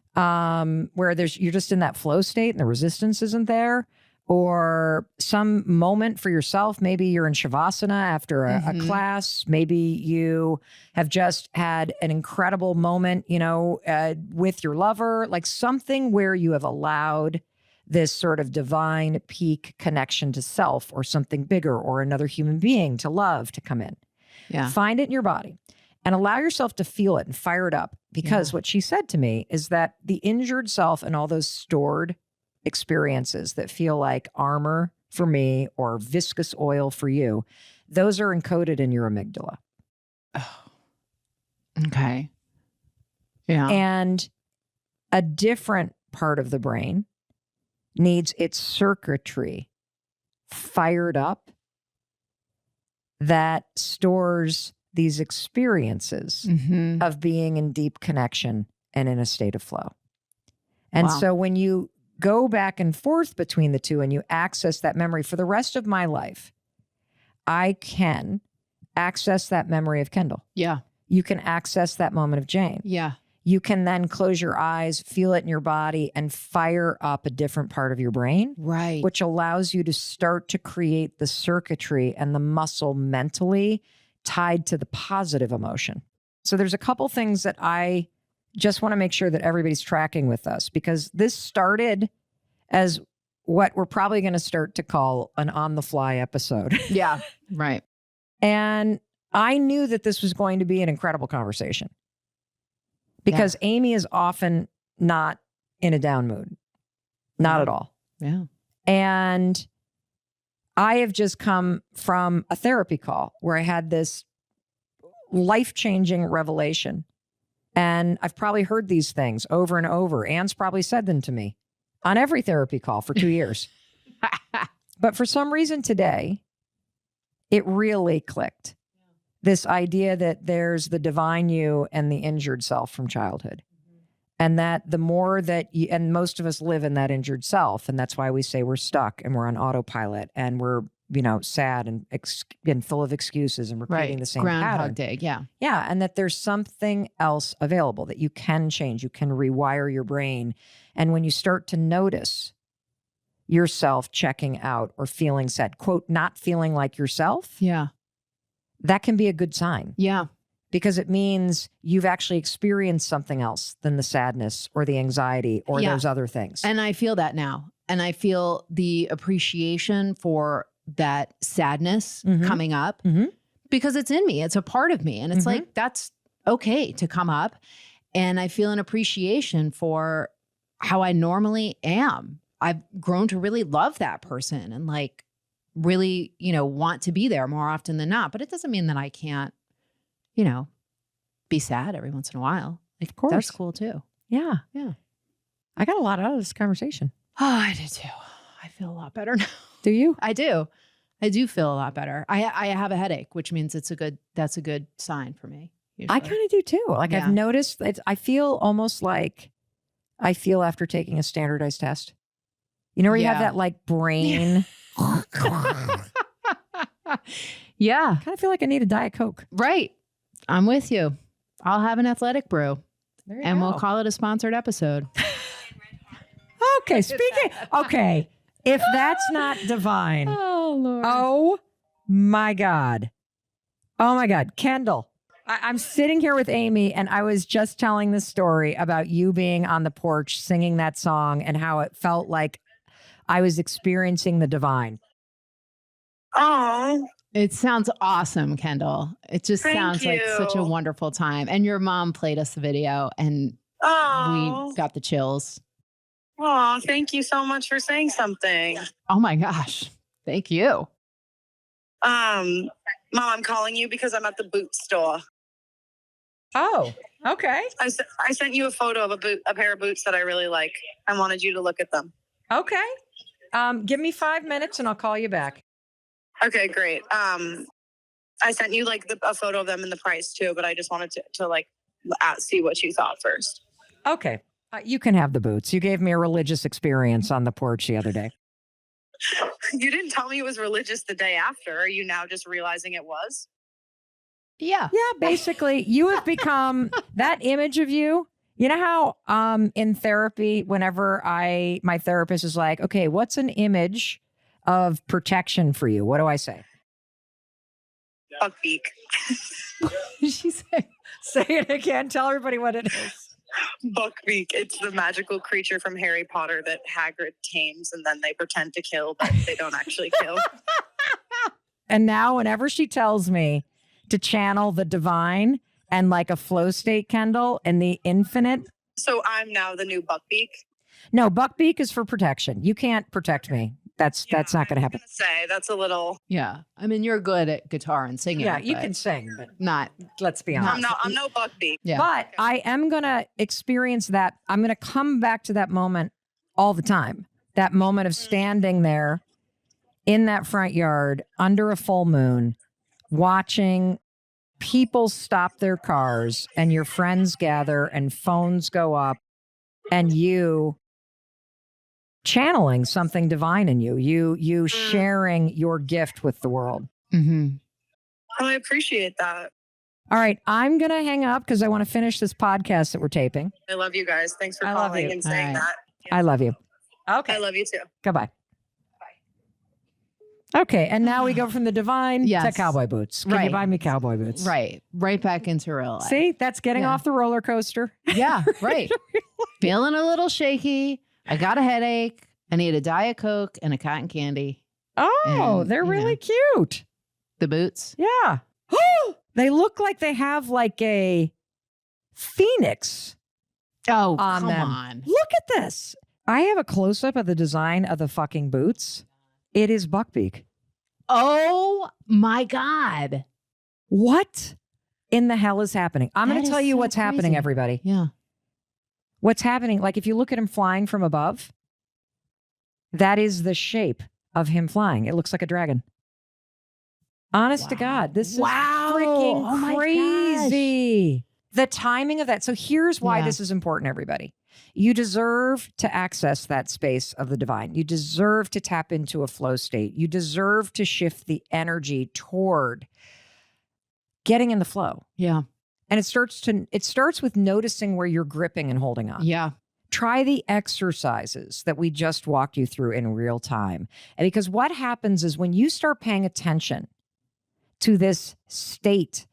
where you're just in that flow state and the resistance isn't there, or some moment for yourself. Maybe you're in Shavasana after a class. Maybe you have just had an incredible moment, with your lover, like something where you have allowed this sort of divine peak connection to self or something bigger or another human being to love to come in. Yeah. Find it in your body and allow yourself to feel it and fire it up. Because what she said to me is that the injured self and all those stored experiences that feel like armor for me or viscous oil for you, those are encoded in your amygdala. Oh. Okay. Yeah. And a different part of the brain needs its circuitry fired up that stores these experiences of being in deep connection and in a state of flow. And so when you go back and forth between the two and you access that memory for the rest of my life, I can access that memory of Kendall. Yeah. You can access that moment of Jane. Yeah. You can then close your eyes, feel it in your body, and fire up a different part of your brain. Right. Which allows you to start to create the circuitry and the muscle mentally tied to the positive emotion. So there's a couple things that I just want to make sure that everybody's tracking with us, because this started as what we're probably going to start to call an on-the-fly episode. Yeah. Right. And I knew that this was going to be an incredible conversation. Because Amy is often not in a down mood. Not at all. Yeah. And I have just come from a therapy call where I had this life-changing revelation. And I've probably heard these things over and over. Anne's probably said them to me on every therapy call for 2 years. But for some reason today, it really clicked. This idea that there's the divine you and the injured self from childhood. And that the more that you, and most of us live in that injured self. And that's why we say we're stuck and we're on autopilot and we're, sad and full of excuses and repeating the same Groundhog pattern. Day. Yeah. Yeah. And that there's something else available that you can change. You can rewire your brain. And when you start to notice yourself checking out or feeling sad, quote, not feeling like yourself. Yeah. That can be a good sign. Yeah. Because it means you've actually experienced something else than the sadness or the anxiety or those other things. And I feel that now. And I feel the appreciation for that sadness coming up because it's in me. It's a part of me. And it's like, that's okay to come up. And I feel an appreciation for how I normally am. I've grown to really love that person and like, really, want to be there more often than not. But it doesn't mean that I can't, be sad every once in a while. Like, of course. That's cool too. Yeah. Yeah. I got a lot out of this conversation. Oh, I did too. I feel a lot better now. Do you? I do. I do feel a lot better. I have a headache, which means that's a good sign for me. Usually. I kind of do too. Like I've noticed, I feel almost like I feel after taking a standardized test. Where you have that like brain. Yeah. I kind of feel like I need a Diet Coke. Right. I'm with you. I'll have an athletic brew and we'll call it a sponsored episode. Okay. Okay. If that's not divine. Oh, Lord. Oh my God. Kendall. I'm sitting here with Amy, and I was just telling this story about you being on the porch singing that song and how it felt like I was experiencing the divine. Oh, It sounds awesome, Kendall. It just Thank sounds like such a you. wonderful time. And your mom played us the video and oh, we got the chills. oh, thank you so much for saying something. Oh my gosh. Thank you. Mom, I'm calling you because I'm at the boot store. Oh, okay. I sent you a photo of a pair of boots that I really like. I wanted you to look at them. Okay. Give me 5 minutes and I'll call you back. Okay, great. I sent you like a photo of them and the price too, but I just wanted to like see what you thought first. Okay. You can have the boots. You gave me a religious experience on the porch the other day. You didn't tell me it was religious the day after. Are you now just realizing it was? Yeah. Yeah, basically, you have become that image of you. You know how in therapy, whenever my therapist is like, okay, what's an image of protection for you? What do I say? Buckbeak. She said, Say it again. Tell everybody what it is. Buckbeak. It's the magical creature from Harry Potter that Hagrid tames and then they pretend to kill, but they don't actually kill. And now whenever she tells me to channel the divine and like a flow state, Kendall, and the infinite. So I'm now the new Buckbeak. No, Buckbeak is for protection. You can't protect me. That's not going to happen. I was gonna say that's a little. yeah. I mean, you're good at guitar and singing. Yeah, you but can sing, but not. let's be honest. I'm no Buckbeak. Yeah. But I am going to experience that. I'm going to come back to that moment all the time. That moment of standing there in that front yard under a full moon, watching people stop their cars and your friends gather and phones go up and you channeling something divine in you, you sharing your gift with the world. Mm-hmm. Oh, I appreciate that. All right, I'm going to hang up because I want to finish this podcast that we're taping. I love you guys. Thanks for I love calling you. and saying All right. that. I love you. Okay. I love you too. Goodbye. Okay, and now we go from the divine to Yes. cowboy boots. Can you Right. buy me cowboy boots? Right. Right back into real life. See, that's getting Yeah. off the roller coaster. Yeah. Right. Feeling a little shaky. I got a headache. I need a Diet Coke and a cotton candy. Oh, And, they're you really know. cute. The boots. Yeah. They look like they have like a phoenix Oh, on come them. on. Look at this. I have a close up of the design of the fucking boots. It is Buckbeak. Oh my God. What in the hell is happening? I'm going That to is tell you so what's happening, crazy. everybody. Yeah. What's happening, like if you look at him flying from above, that is the shape of him flying. It looks like a dragon. Honest to God, this Wow. is Oh freaking my crazy. The timing of that. So here's why Yeah. this is important, everybody. You deserve to access that space of the divine. You deserve to tap into a flow state. You deserve to shift the energy toward getting in the flow. Yeah. And it starts with noticing where you're gripping and holding on. Yeah. Try the exercises that we just walked you through in real time. And because what happens is when you start paying attention to this state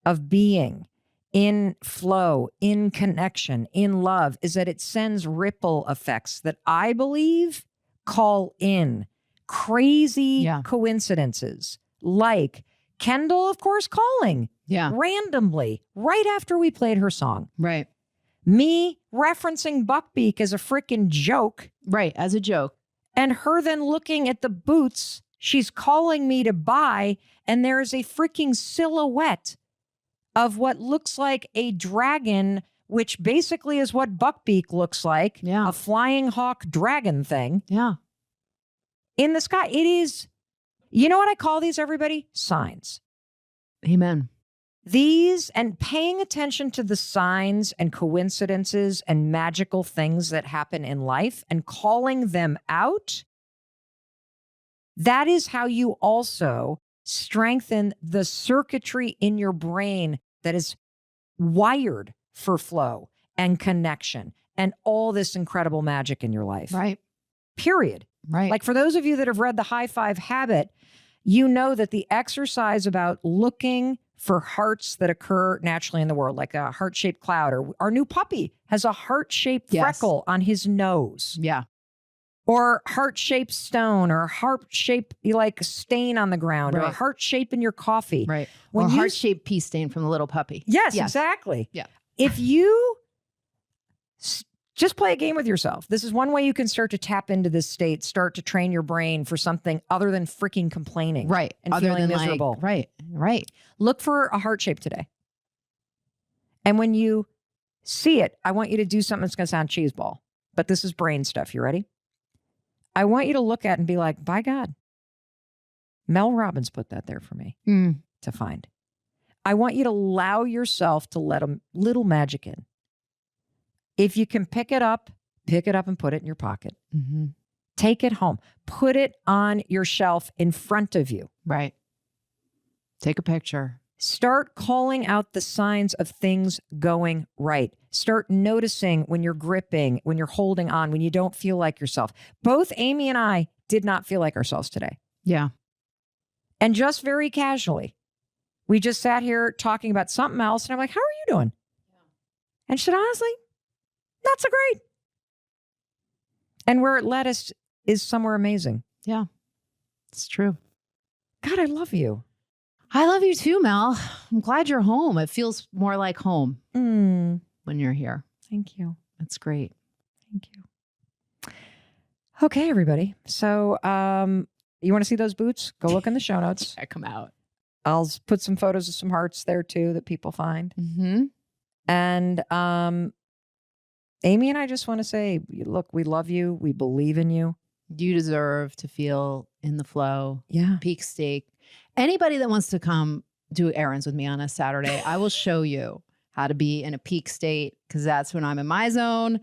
of being in flow, in connection, in love, is that it sends ripple effects that I believe call in crazy Yeah. coincidences, like Kendall, of course, calling Yeah. randomly right after we played her song. Right. Me referencing Buckbeak as a freaking joke, Right. As a joke. and her then looking at the boots she's calling me to buy, and there's a freaking silhouette of what looks like a dragon, which basically is what Buckbeak looks like. Yeah. A flying hawk dragon thing Yeah. in the sky. It is, you know what I call these, everybody? Signs. Amen. These, and paying attention to the signs and coincidences and magical things that happen in life and calling them out, that is how you also strengthen the circuitry in your brain that is wired for flow and connection and all this incredible magic in your life. Right. Period. Right. Like for those of you that have read The High Five Habit, you know that the exercise about looking for hearts that occur naturally in the world, like a heart-shaped cloud, or our new puppy has a heart-shaped Yes. freckle on his nose, Yeah. or heart-shaped stone, or heart-shaped like stain on the ground, or a Right. heart shape in your coffee. Right. When Or you heart-shaped pea stain from the little puppy. Yes, exactly. Yeah. If you just play a game with yourself, this is one way you can start to tap into this state, start to train your brain for something other than freaking complaining. Right. And Other feeling than miserable. Like, right. Look for a heart shape today. And when you see it, I want you to do something that's going to sound cheeseball, but this is brain stuff. You ready? I want you to look at it and be like, by God, Mel Robbins put that there for me to find. I want you to allow yourself to let a little magic in. If you can pick it up and put it in your pocket. Mm-hmm. Take it home. Put it on your shelf in front of you. Right. Take a picture. Start calling out the signs of things going right. Start noticing when you're gripping, when you're holding on, when you don't feel like yourself. Both Amy and I did not feel like ourselves today. Yeah. And just very casually, we just sat here talking about something else. And I'm like, how are you doing? And she said, honestly, not so great. And where it led us is somewhere amazing. Yeah. It's true. God, I love you. I love you too, Mel. I'm glad you're home. It feels more like home when you're here. Thank you. That's great. Thank you. Okay, everybody. So you want to see those boots? Go look in the show notes. Check them out. I'll put some photos of some hearts there too that people find. Mm-hmm. And Amy and I just want to say, look, we love you. We believe in you. You deserve to feel in the flow. Yeah. Peak state. Anybody that wants to come do errands with me on a Saturday, I will show you how to be in a peak state, because that's when I'm in my zone.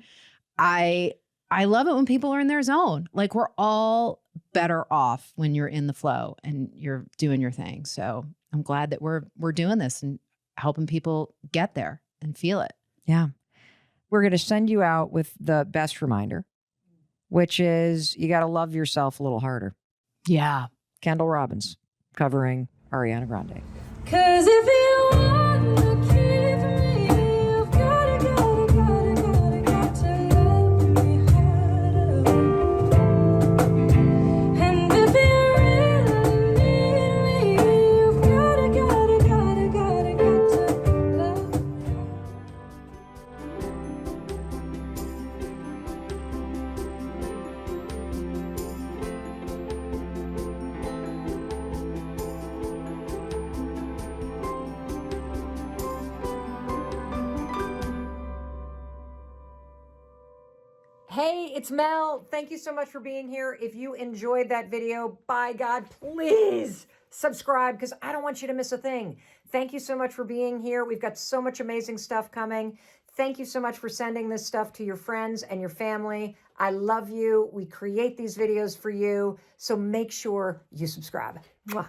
I love it when people are in their zone. Like, we're all better off when you're in the flow and you're doing your thing. So I'm glad that we're doing this and helping people get there and feel it. Yeah. We're going to send you out with the best reminder, which is you got to love yourself a little harder. Yeah. Kendall Robbins covering Ariana Grande. 'Cause if you wanna keep me, you've gotta to love me harder. And if you really need me, you've gotta to love me harder. Hey, it's Mel. Thank you so much for being here. If you enjoyed that video, by God, please subscribe, because I don't want you to miss a thing. Thank you so much for being here. We've got so much amazing stuff coming. Thank you so much for sending this stuff to your friends and your family. I love you. We create these videos for you, so make sure you subscribe. Mwah.